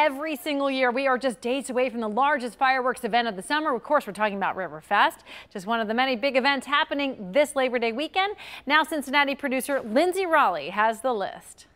every single year. We are just days away from the largest fireworks event of the summer. Of course, we're talking about Riverfest, just one of the many big events happening this Labor Day weekend. Now, Cincinnati producer Lindsay Raleigh has the list.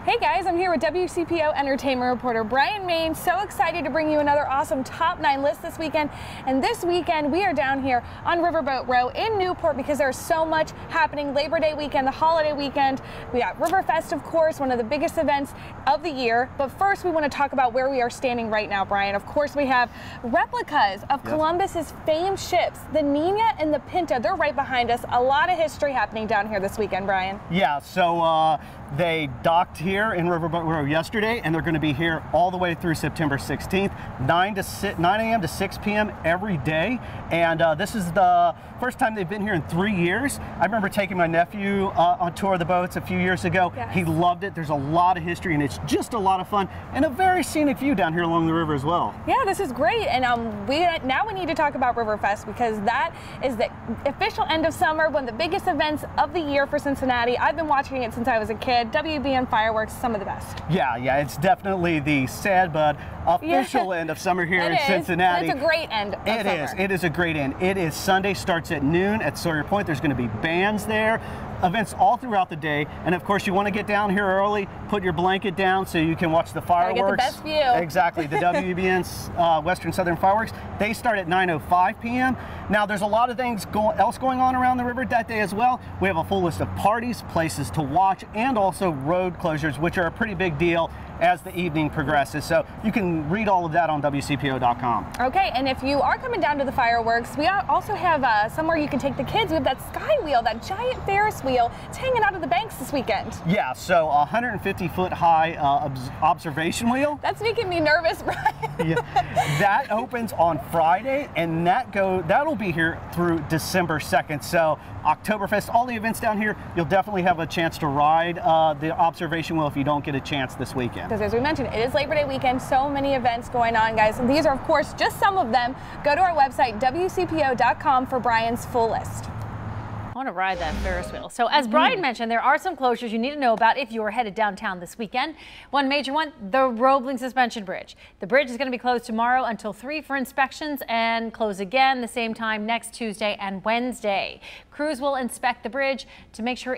Hey guys, I'm here with WCPO entertainment reporter Brian Main. So excited to bring you another awesome top 9 list this weekend. And this weekend we are down here on Riverboat Row in Newport because there's so much happening. Labor Day weekend, the holiday weekend. We got Riverfest, of course, one of the biggest events of the year. But first we want to talk about where we are standing right now, Brian. Of course, we have replicas of Columbus's famed ships, the Nina and the Pinta. They're right behind us. A lot of history happening down here this weekend, Brian. Yeah, so they docked here in Riverboat Row yesterday, and they're going to be here all the way through September 16th, 9 a.m. to 6 p.m. every day. And this is the first time they've been here in 3 years. I remember taking my nephew on tour of the boats a few years ago. Yes. He loved it. There's a lot of history, and it's just a lot of fun and a very scenic view down here along the river as well. Yeah, this is great. And now we need to talk about Riverfest because that is the official end of summer, one of the biggest events of the year for Cincinnati. I've been watching it since I was a kid. WBN fireworks, some of the best. Yeah, it's definitely the sad but official end of summer here in Cincinnati. It's a great end of summer. It is a great end. It is Sunday, starts at noon at Sawyer Point. There's going to be bands there, events all throughout the day, and of course you want to get down here early, put your blanket down so you can watch the fireworks. Get the best view. Exactly, the WBN's Western Southern Fireworks. They start at 9:05 p.m. Now there's a lot of things else going on around the river that day as well. We have a full list of parties, places to watch, and also road closures, which are a pretty big deal as the evening progresses. So you can read all of that on WCPO.com. Okay, and if you are coming down to the fireworks, we also have somewhere you can take the kids. We have that sky wheel, that giant Ferris wheel. It's hanging out of the banks this weekend. Yeah, so a 150-foot high observation wheel. That's making me nervous, Brian. Yeah, that opens on Friday, and that'll be here through December 2nd. So Oktoberfest, all the events down here, you'll definitely have a chance to ride the observation wheel if you don't get a chance this weekend. Because as we mentioned, it is Labor Day weekend, so many events going on, guys. And these are, of course, just some of them. Go to our website, WCPO.com, for Brian's full list. I want to ride that Ferris wheel. So as Brian mentioned, there are some closures you need to know about if you are headed downtown this weekend. One major one, the Roebling Suspension Bridge. The bridge is going to be closed tomorrow until 3 for inspections and close again the same time next Tuesday and Wednesday. Crews will inspect the bridge to make sure